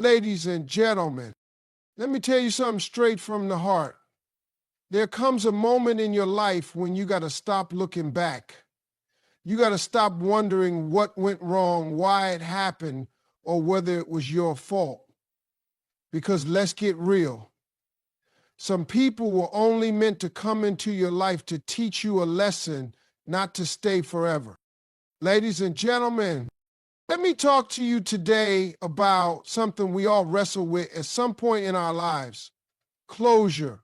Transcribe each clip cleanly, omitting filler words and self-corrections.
Ladies and gentlemen, let me tell you something straight from the heart. There comes a moment in your life when you got to stop looking back. You got to stop wondering what went wrong, why it happened, or whether it was your fault. Because let's get real. Some people were only meant to come into your life to teach you a lesson, not to stay forever. Ladies and gentlemen, let me talk to you today about something we all wrestle with at some point in our lives. Closure.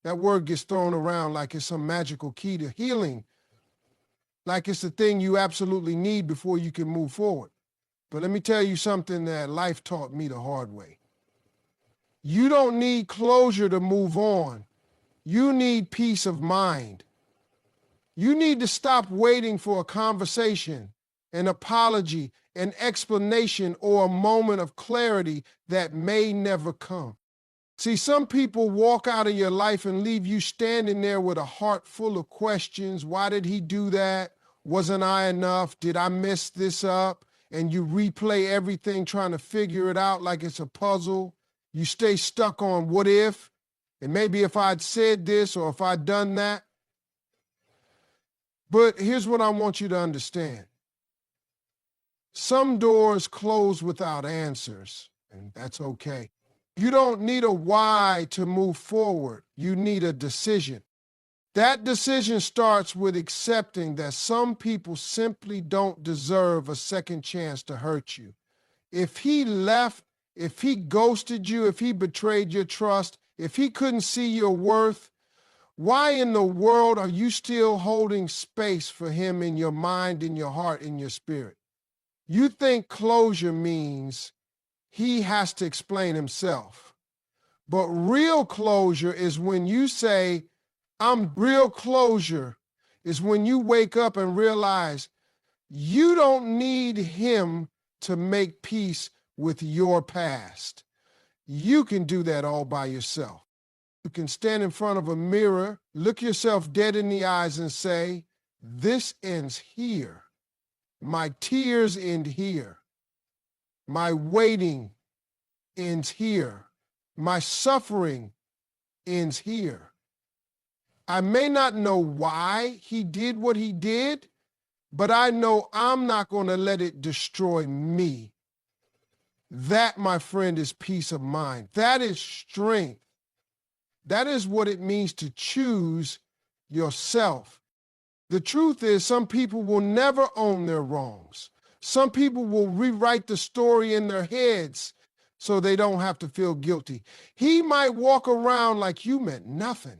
That word gets thrown around like it's some magical key to healing, like it's the thing you absolutely need before you can move forward. But let me tell you something that life taught me the hard way. You don't need closure to move on. You need peace of mind. You need to stop waiting for a conversation, an apology, an explanation, or a moment of clarity that may never come. See, some people walk out of your life and leave you standing there with a heart full of questions. Why did he do that? Wasn't I enough? Did I mess this up? And you replay everything trying to figure it out like it's a puzzle. You stay stuck on what if, and maybe if I'd said this or if I'd done that. But here's what I want you to understand. Some doors close without answers, and that's okay. You don't need a why to move forward. You need a decision. That decision starts with accepting that some people simply don't deserve a second chance to hurt you. If he left, if he ghosted you, if he betrayed your trust, if he couldn't see your worth, why in the world are you still holding space for him in your mind, in your heart, in your spirit? You think closure means he has to explain himself. But real closure is when you say, real closure is when you wake up and realize you don't need him to make peace with your past. You can do that all by yourself. You can stand in front of a mirror, look yourself dead in the eyes and say, this ends here. My tears end here. My waiting ends here. My suffering ends here. I may not know why he did what he did, but I know I'm not going to let it destroy me. That, my friend, is peace of mind. That is strength. That is what it means to choose yourself. The truth is, some people will never own their wrongs. Some people will rewrite the story in their heads so they don't have to feel guilty. He might walk around like you meant nothing.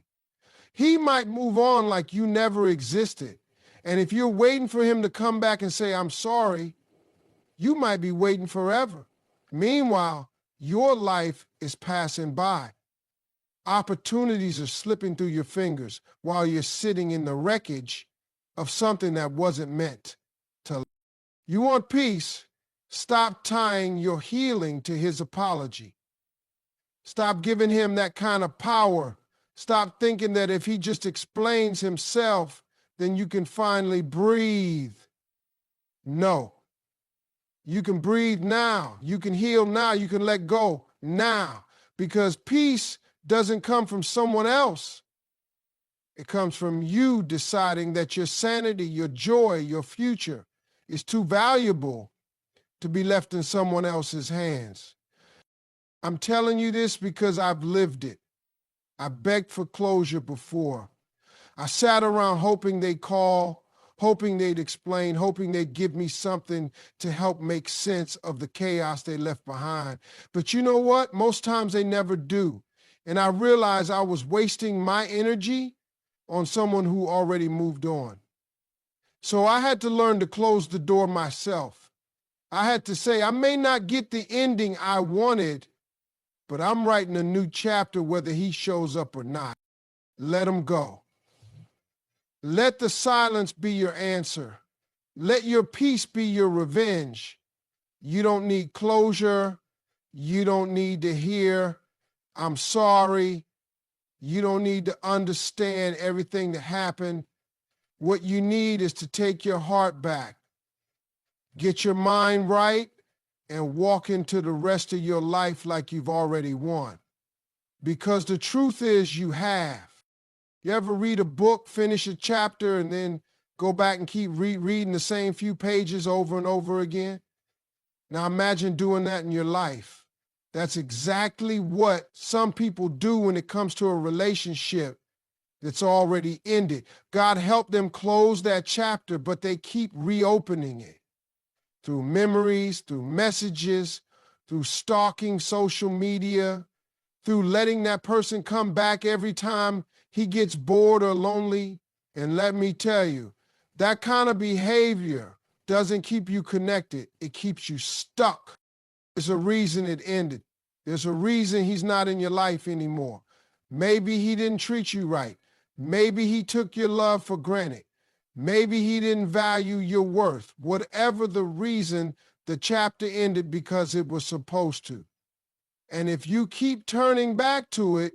He might move on like you never existed. And if you're waiting for him to come back and say, I'm sorry, you might be waiting forever. Meanwhile, your life is passing by. Opportunities are slipping through your fingers while you're sitting in the wreckage of something that wasn't meant to last. You want peace? Stop tying your healing to his apology. Stop giving him that kind of power. Stop thinking that if he just explains himself, then you can finally breathe. No. You can breathe now. You can heal now. You can let go now. Because peace doesn't come from someone else. It comes from you deciding that your sanity, your joy, your future is too valuable to be left in someone else's hands. I'm telling you this because I've lived it. I begged for closure before. I sat around hoping they'd call, hoping they'd explain, hoping they'd give me something to help make sense of the chaos they left behind. But you know what? Most times they never do. And I realized I was wasting my energy on someone who already moved on. So I had to learn to close the door myself. I had to say, I may not get the ending I wanted, but I'm writing a new chapter whether he shows up or not. Let him go. Let the silence be your answer. Let your peace be your revenge. You don't need closure. You don't need to hear, I'm sorry. You don't need to understand everything that happened. What you need is to take your heart back, get your mind right, and walk into the rest of your life like you've already won. Because the truth is you have. You ever read a book, finish a chapter, and then go back and keep reading the same few pages over and over again? Now imagine doing that in your life. That's exactly what some people do when it comes to a relationship that's already ended. God helped them close that chapter, but they keep reopening it through memories, through messages, through stalking social media, through letting that person come back every time he gets bored or lonely. And let me tell you, that kind of behavior doesn't keep you connected. It keeps you stuck. There's a reason it ended. There's a reason he's not in your life anymore. Maybe he didn't treat you right. Maybe he took your love for granted. Maybe he didn't value your worth. Whatever the reason, the chapter ended because it was supposed to. And if you keep turning back to it,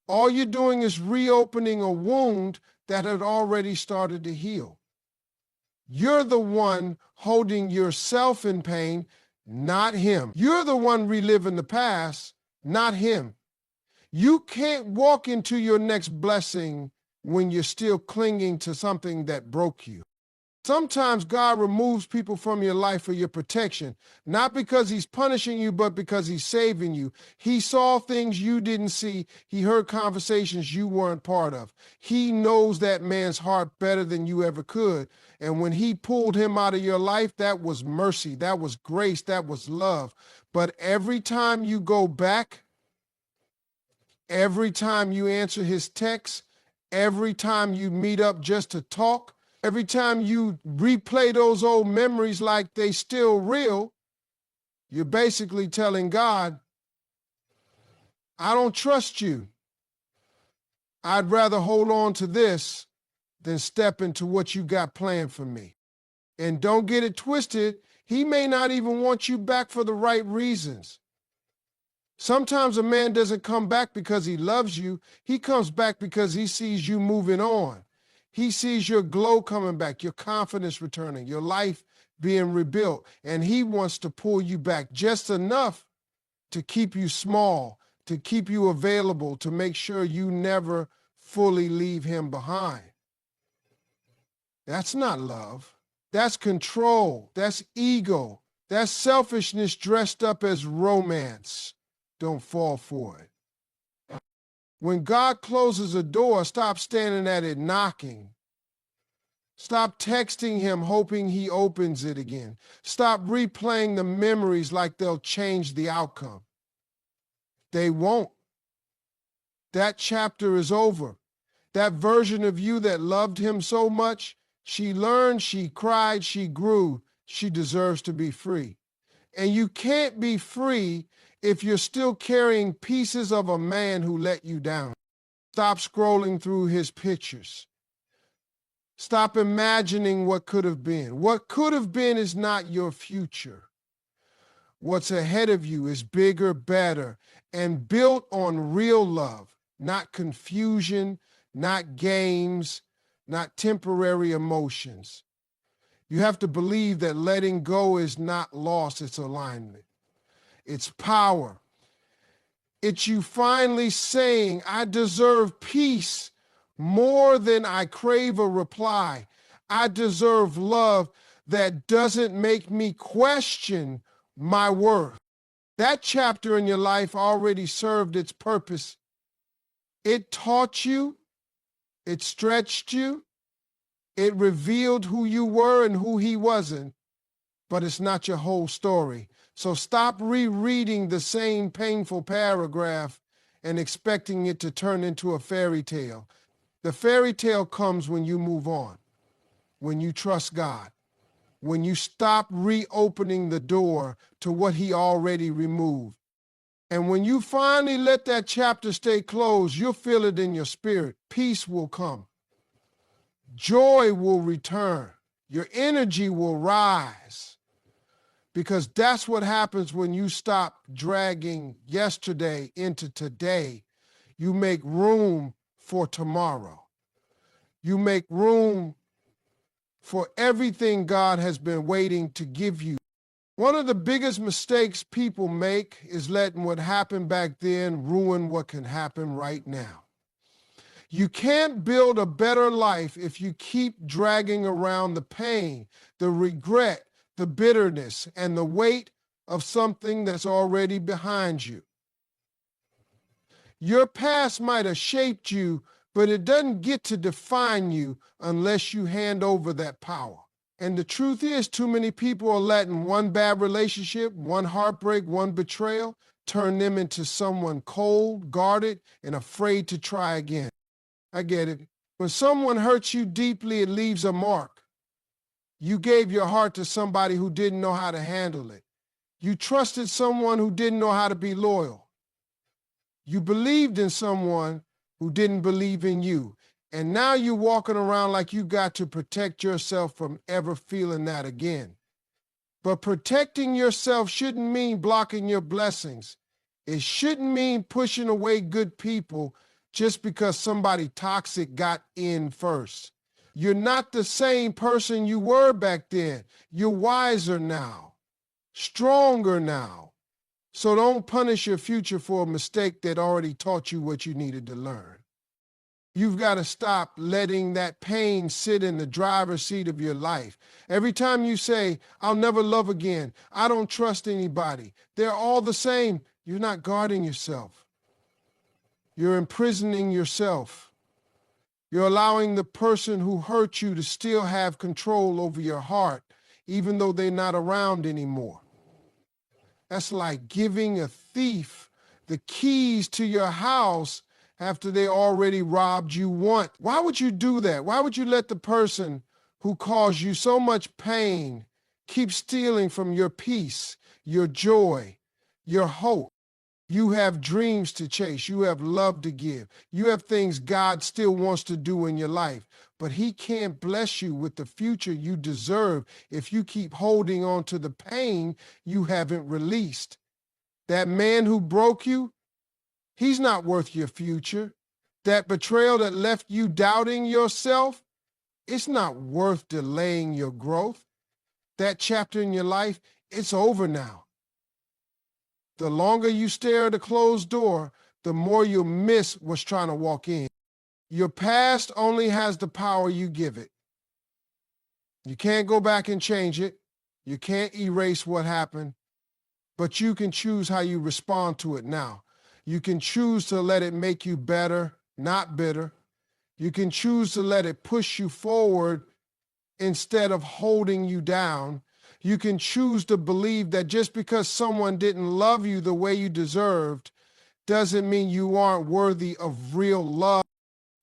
all you're doing is reopening a wound that had already started to heal. You're the one holding yourself in pain, not him. You're the one reliving the past, not him. You can't walk into your next blessing when you're still clinging to something that broke you. Sometimes God removes people from your life for your protection, not because he's punishing you, but because he's saving you. He saw things you didn't see. He heard conversations you weren't part of. He knows that man's heart better than you ever could. And when he pulled him out of your life, that was mercy, that was grace, that was love. But every time you go back, every time you answer his text, every time you meet up just to talk, every time you replay those old memories like they still real, you're basically telling God, I don't trust you. I'd rather hold on to this than step into what you got planned for me. And don't get it twisted, he may not even want you back for the right reasons. Sometimes a man doesn't come back because he loves you. He comes back because he sees you moving on. He sees your glow coming back, your confidence returning, your life being rebuilt, and he wants to pull you back just enough to keep you small, to keep you available, to make sure you never fully leave him behind. That's not love. That's control. That's ego. That's selfishness dressed up as romance. Don't fall for it. When God closes a door, stop standing at it knocking. Stop texting him hoping he opens it again. Stop replaying the memories like they'll change the outcome. They won't. That chapter is over. That version of you that loved him so much, she learned, she cried, she grew. She deserves to be free. And you can't be free if you're still carrying pieces of a man who let you down. Stop scrolling through his pictures. Stop imagining what could have been. What could have been is not your future. What's ahead of you is bigger, better, and built on real love, not confusion, not games, not temporary emotions. You have to believe that letting go is not loss, it's alignment. It's power. It's you finally saying, I deserve peace more than I crave a reply. I deserve love that doesn't make me question my worth. That chapter in your life already served its purpose. It taught you, it stretched you, it revealed who you were and who he wasn't, but it's not your whole story. So stop rereading the same painful paragraph and expecting it to turn into a fairy tale. The fairy tale comes when you move on, when you trust God, when you stop reopening the door to what he already removed. And when you finally let that chapter stay closed, you'll feel it in your spirit. Peace will come. Joy will return. Your energy will rise. Because that's what happens when you stop dragging yesterday into today. You make room for tomorrow. You make room for everything God has been waiting to give you. One of the biggest mistakes people make is letting what happened back then ruin what can happen right now. You can't build a better life if you keep dragging around the pain, the regret, the bitterness, and the weight of something that's already behind you. Your past might have shaped you, but it doesn't get to define you unless you hand over that power. And the truth is, too many people are letting one bad relationship, one heartbreak, one betrayal turn them into someone cold, guarded, and afraid to try again. I get it. When someone hurts you deeply, it leaves a mark. You gave your heart to somebody who didn't know how to handle it. You trusted someone who didn't know how to be loyal. You believed in someone who didn't believe in you. And now you're walking around like you got to protect yourself from ever feeling that again. But protecting yourself shouldn't mean blocking your blessings. It shouldn't mean pushing away good people just because somebody toxic got in first. You're not the same person you were back then. You're wiser now, stronger now. So don't punish your future for a mistake that already taught you what you needed to learn. You've got to stop letting that pain sit in the driver's seat of your life. Every time you say, I'll never love again, I don't trust anybody, they're all the same, you're not guarding yourself. You're imprisoning yourself. You're allowing the person who hurt you to still have control over your heart, even though they're not around anymore. That's like giving a thief the keys to your house after they already robbed you once. Why would you do that? Why would you let the person who caused you so much pain keep stealing from your peace, your joy, your hope? You have dreams to chase. You have love to give. You have things God still wants to do in your life. But he can't bless you with the future you deserve if you keep holding on to the pain you haven't released. That man who broke you, he's not worth your future. That betrayal that left you doubting yourself, it's not worth delaying your growth. That chapter in your life, it's over now. The longer you stare at a closed door, the more you'll miss what's trying to walk in. Your past only has the power you give it. You can't go back and change it. You can't erase what happened, but you can choose how you respond to it now. You can choose to let it make you better, not bitter. You can choose to let it push you forward instead of holding you down. You can choose to believe that just because someone didn't love you the way you deserved doesn't mean you aren't worthy of real love.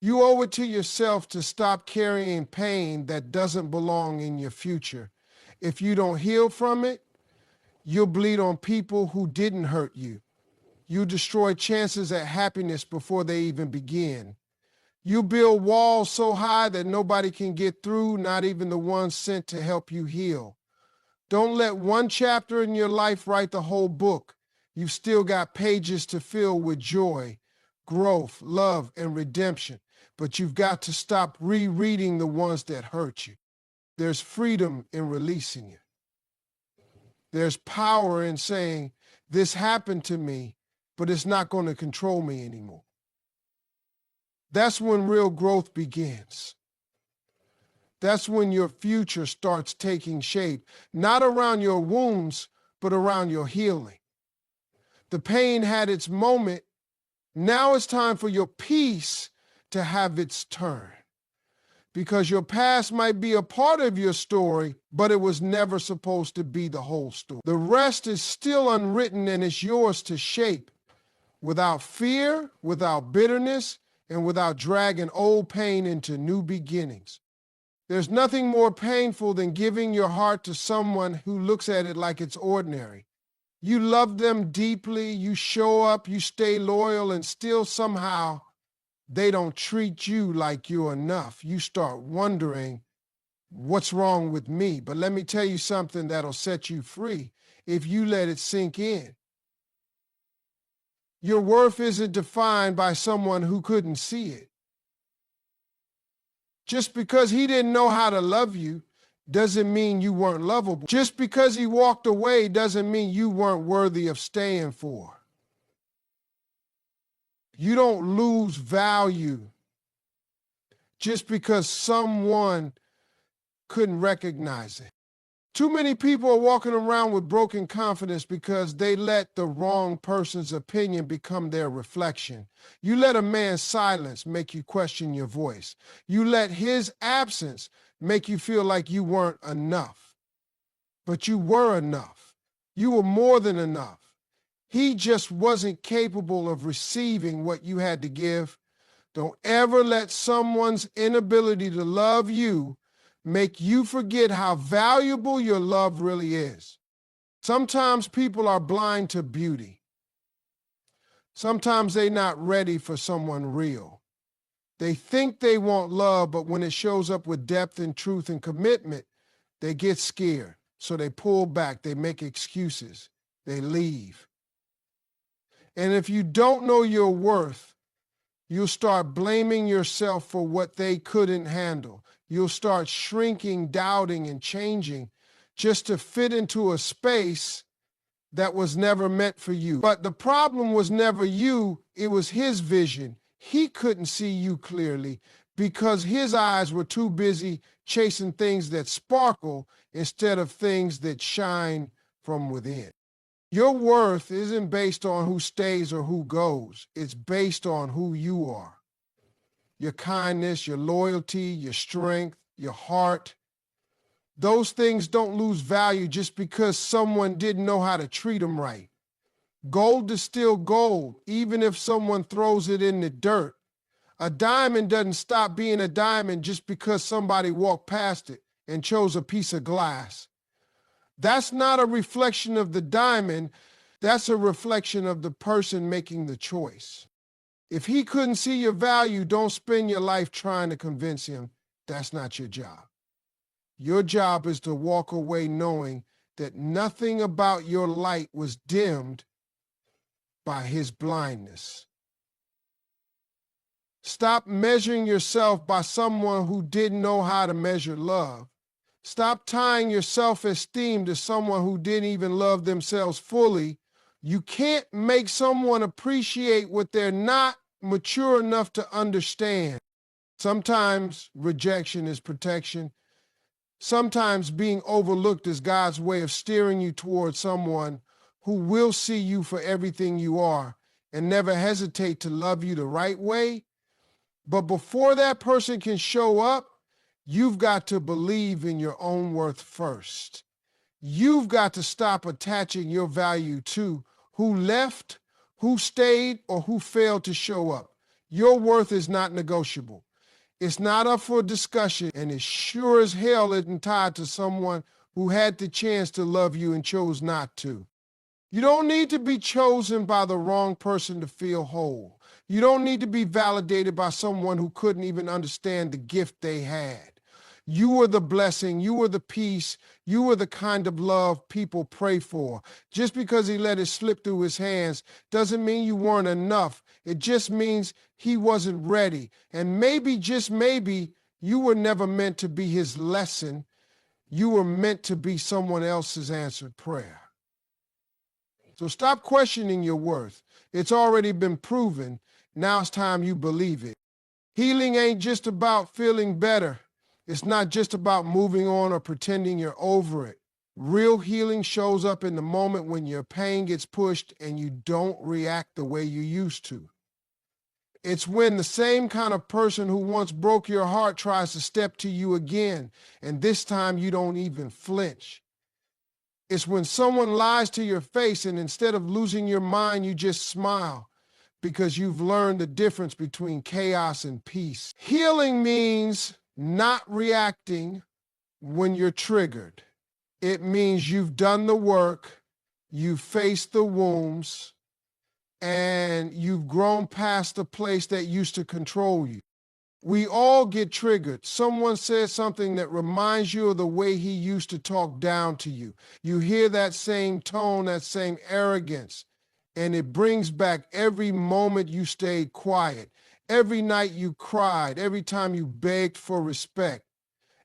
You owe it to yourself to stop carrying pain that doesn't belong in your future. If you don't heal from it, you'll bleed on people who didn't hurt you. You destroy chances at happiness before they even begin. You build walls so high that nobody can get through, not even the ones sent to help you heal. Don't let one chapter in your life write the whole book. You've still got pages to fill with joy, growth, love, and redemption. But you've got to stop rereading the ones that hurt you. There's freedom in releasing it. There's power in saying, this happened to me, but it's not going to control me anymore. That's when real growth begins. That's when your future starts taking shape, not around your wounds, but around your healing. The pain had its moment. Now it's time for your peace to have its turn. Because your past might be a part of your story, but it was never supposed to be the whole story. The rest is still unwritten and it's yours to shape without fear, without bitterness, and without dragging old pain into new beginnings. There's nothing more painful than giving your heart to someone who looks at it like it's ordinary. You love them deeply, you show up, you stay loyal, and still somehow they don't treat you like you're enough. You start wondering, what's wrong with me? But let me tell you something that'll set you free if you let it sink in. Your worth isn't defined by someone who couldn't see it. Just because he didn't know how to love you doesn't mean you weren't lovable. Just because he walked away doesn't mean you weren't worthy of staying for. You don't lose value just because someone couldn't recognize it. Too many people are walking around with broken confidence because they let the wrong person's opinion become their reflection. You let a man's silence make you question your voice. You let his absence make you feel like you weren't enough. But you were enough. You were more than enough. He just wasn't capable of receiving what you had to give. Don't ever let someone's inability to love you make you forget how valuable your love really is. Sometimes people are blind to beauty. Sometimes they're not ready for someone real. They think they want love, but when it shows up with depth and truth and commitment, they get scared. So they pull back, they make excuses, they leave. And if you don't know your worth, you'll start blaming yourself for what they couldn't handle. You'll start shrinking, doubting, and changing just to fit into a space that was never meant for you. But the problem was never you, it was his vision. He couldn't see you clearly because his eyes were too busy chasing things that sparkle instead of things that shine from within. Your worth isn't based on who stays or who goes. It's based on who you are. Your kindness, your loyalty, your strength, your heart. Those things don't lose value just because someone didn't know how to treat them right. Gold is still gold, even if someone throws it in the dirt. A diamond doesn't stop being a diamond just because somebody walked past it and chose a piece of glass. That's not a reflection of the diamond. That's a reflection of the person making the choice. If he couldn't see your value, don't spend your life trying to convince him. That's not your job. Your job is to walk away knowing that nothing about your light was dimmed by his blindness. Stop measuring yourself by someone who didn't know how to measure love. Stop tying your self-esteem to someone who didn't even love themselves fully. You can't make someone appreciate what they're not mature enough to understand. Sometimes rejection is protection. Sometimes being overlooked is God's way of steering you towards someone who will see you for everything you are and never hesitate to love you the right way. But before that person can show up, you've got to believe in your own worth first. You've got to stop attaching your value to who left, who stayed, or who failed to show up. Your worth is not negotiable. It's not up for discussion, and it sure as hell isn't tied to someone who had the chance to love you and chose not to. You don't need to be chosen by the wrong person to feel whole. You don't need to be validated by someone who couldn't even understand the gift they had. You were the blessing, you were the peace, you were the kind of love people pray for. Just because he let it slip through his hands doesn't mean you weren't enough. It just means he wasn't ready. And maybe, just maybe, you were never meant to be his lesson. You were meant to be someone else's answered prayer. So stop questioning your worth. It's already been proven. Now it's time you believe it. Healing ain't just about feeling better. It's not just about moving on or pretending you're over it. Real healing shows up in the moment when your pain gets pushed and you don't react the way you used to. It's when the same kind of person who once broke your heart tries to step to you again, and this time you don't even flinch. It's when someone lies to your face and instead of losing your mind, you just smile because you've learned the difference between chaos and peace. Healing means not reacting when you're triggered. It means you've done the work, you've faced the wounds, and you've grown past the place that used to control you. We all get triggered. Someone says something that reminds you of the way he used to talk down to you. You hear that same tone, that same arrogance, and it brings back every moment you stayed quiet, every night you cried, every time you begged for respect.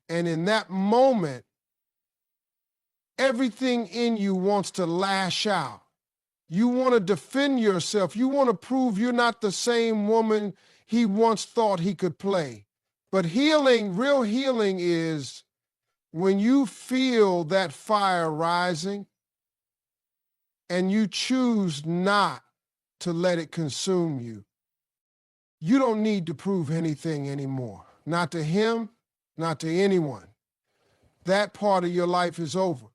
And in that moment, Everything in you wants to lash out. You want to defend yourself. You want to prove you're not the same woman he once thought he could play. But healing, real healing is when you feel that fire rising and you choose not to let it consume you. You don't need to prove anything anymore. Not to him, not to anyone. That part of your life is over.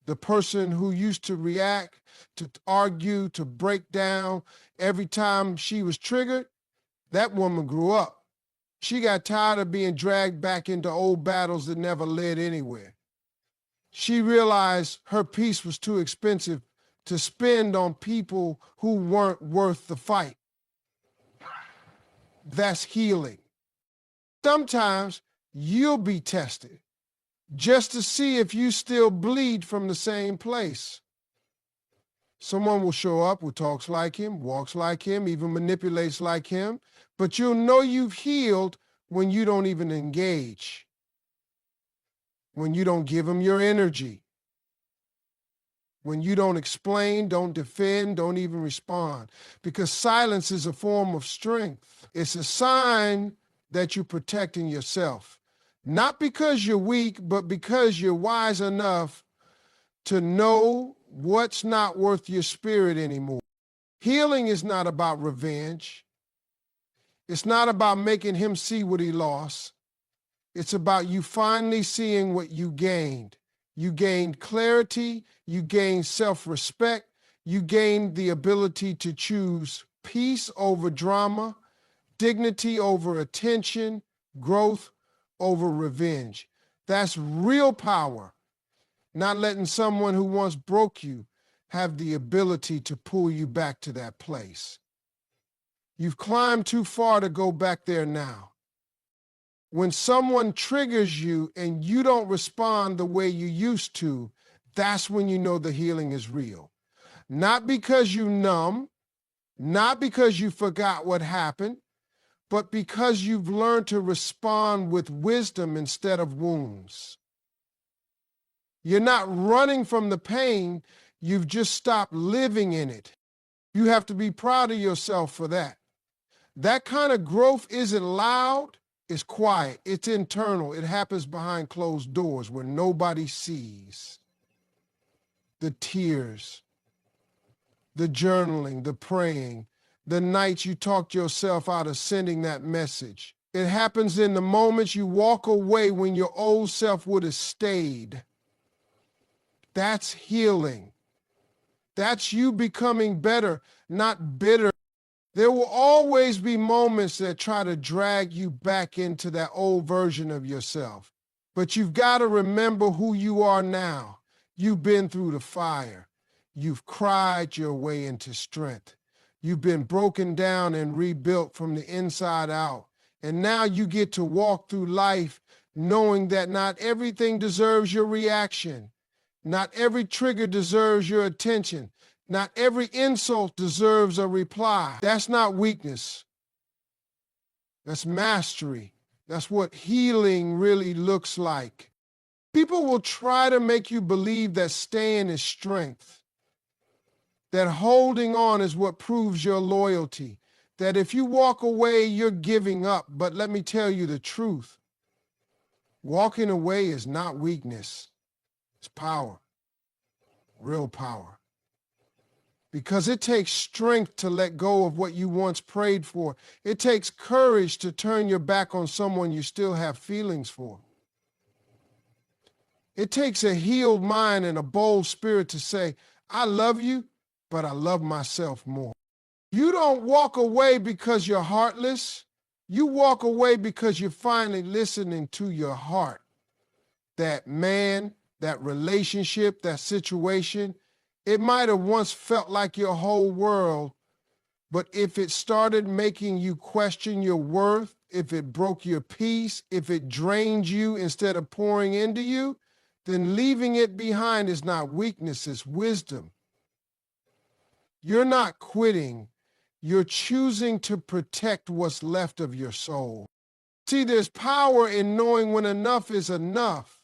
The person who used to react, to argue, to break down every time she was triggered, that woman grew up. She got tired of being dragged back into old battles that never led anywhere. She realized her peace was too expensive to spend on people who weren't worth the fight. That's healing. Sometimes you'll be tested just to see if you still bleed from the same place. Someone will show up who talks like him, walks like him, even manipulates like him, but you'll know you've healed when you don't even engage, when you don't give them your energy, when you don't explain, don't defend, don't even respond, because silence is a form of strength. It's a sign that you're protecting yourself, not because you're weak, but because you're wise enough to know what's not worth your spirit anymore. Healing is not about revenge. It's not about making him see what he lost. It's about you finally seeing what you gained. You gained clarity, you gained self-respect, you gained the ability to choose peace over drama, dignity over attention, growth over revenge. That's real power. Not letting someone who once broke you have the ability to pull you back to that place. You've climbed too far to go back there now. When someone triggers you and you don't respond the way you used to, that's when you know the healing is real. Not because you numb, not because you forgot what happened, but because you've learned to respond with wisdom instead of wounds. You're not running from the pain, you've just stopped living in it. You have to be proud of yourself for that. That kind of growth isn't loud, it's quiet, it's internal. It happens behind closed doors where nobody sees. The tears, the journaling, the praying, the nights you talked yourself out of sending that message. It happens in the moments you walk away when your old self would have stayed. That's healing. That's you becoming better, not bitter. There will always be moments that try to drag you back into that old version of yourself. But you've got to remember who you are now. You've been through the fire. You've cried your way into strength. You've been broken down and rebuilt from the inside out. And now you get to walk through life knowing that not everything deserves your reaction. Not every trigger deserves your attention. Not every insult deserves a reply. That's not weakness. That's mastery. That's what healing really looks like. People will try to make you believe that staying is strength, that holding on is what proves your loyalty, that if you walk away, you're giving up. But let me tell you the truth. Walking away is not weakness. It's power, real power. Because it takes strength to let go of what you once prayed for. It takes courage to turn your back on someone you still have feelings for. It takes a healed mind and a bold spirit to say, I love you, but I love myself more. You don't walk away because you're heartless. You walk away because you're finally listening to your heart. That man, that relationship, that situation, it might have once felt like your whole world, but if it started making you question your worth, if it broke your peace, if it drained you instead of pouring into you, then leaving it behind is not weakness, it's wisdom. You're not quitting. You're choosing to protect what's left of your soul. See, there's power in knowing when enough is enough.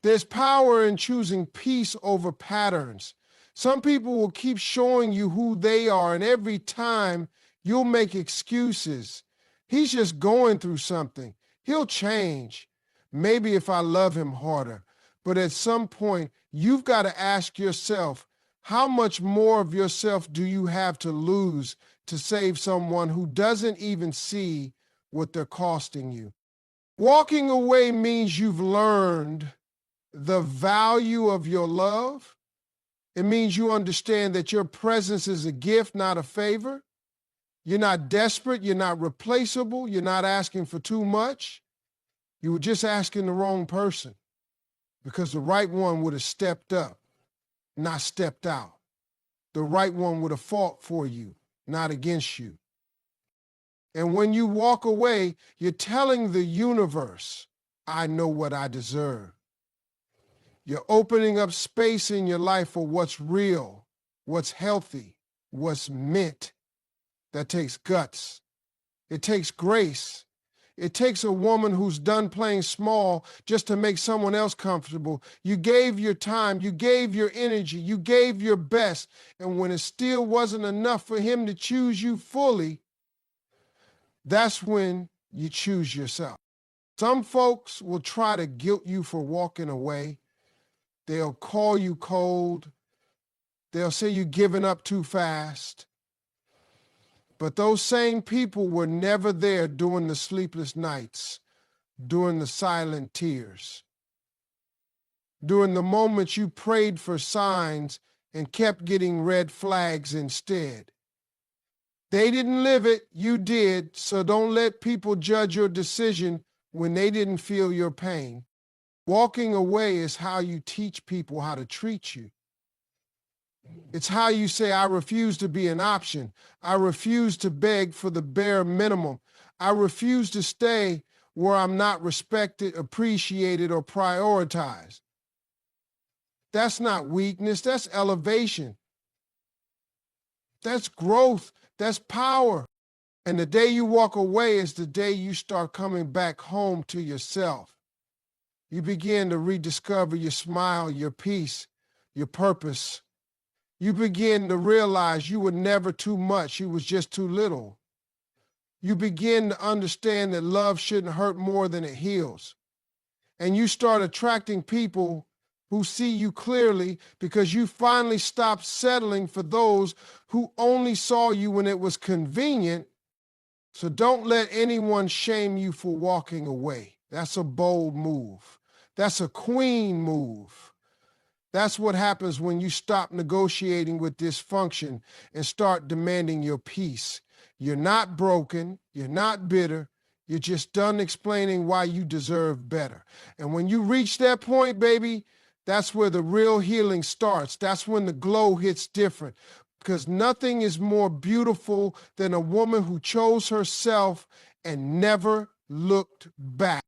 There's power in choosing peace over patterns. Some people will keep showing you who they are, and every time you'll make excuses. He's just going through something. He'll change. Maybe if I love him harder. But at some point, you've got to ask yourself, how much more of yourself do you have to lose to save someone who doesn't even see what they're costing you? Walking away means you've learned the value of your love. It means you understand that your presence is a gift, not a favor. You're not desperate. You're not replaceable. You're not asking for too much. You were just asking the wrong person, because the right one would have stepped up, not stepped out. The right one would have fought for you, not against you. And when you walk away, you're telling the universe, I know what I deserve. You're opening up space in your life for what's real, what's healthy, what's meant. That takes guts. It takes grace. It takes a woman who's done playing small just to make someone else comfortable. You gave your time, you gave your energy, you gave your best, and when it still wasn't enough for him to choose you fully, that's when you choose yourself. Some folks will try to guilt you for walking away. They'll call you cold. They'll say you're giving up too fast. But those same people were never there during the sleepless nights, during the silent tears, during the moments you prayed for signs and kept getting red flags instead. They didn't live it, you did, so don't let people judge your decision when they didn't feel your pain. Walking away is how you teach people how to treat you. It's how you say, I refuse to be an option. I refuse to beg for the bare minimum. I refuse to stay where I'm not respected, appreciated, or prioritized. That's not weakness, that's elevation. That's growth, that's power. And the day you walk away is the day you start coming back home to yourself. You begin to rediscover your smile, your peace, your purpose. You begin to realize you were never too much, you was just too little. You begin to understand that love shouldn't hurt more than it heals. And you start attracting people who see you clearly, because you finally stopped settling for those who only saw you when it was convenient. So don't let anyone shame you for walking away. That's a bold move. That's a queen move. That's what happens when you stop negotiating with dysfunction and start demanding your peace. You're not broken. You're not bitter. You're just done explaining why you deserve better. And when you reach that point, baby, that's where the real healing starts. That's when the glow hits different. Because nothing is more beautiful than a woman who chose herself and never looked back.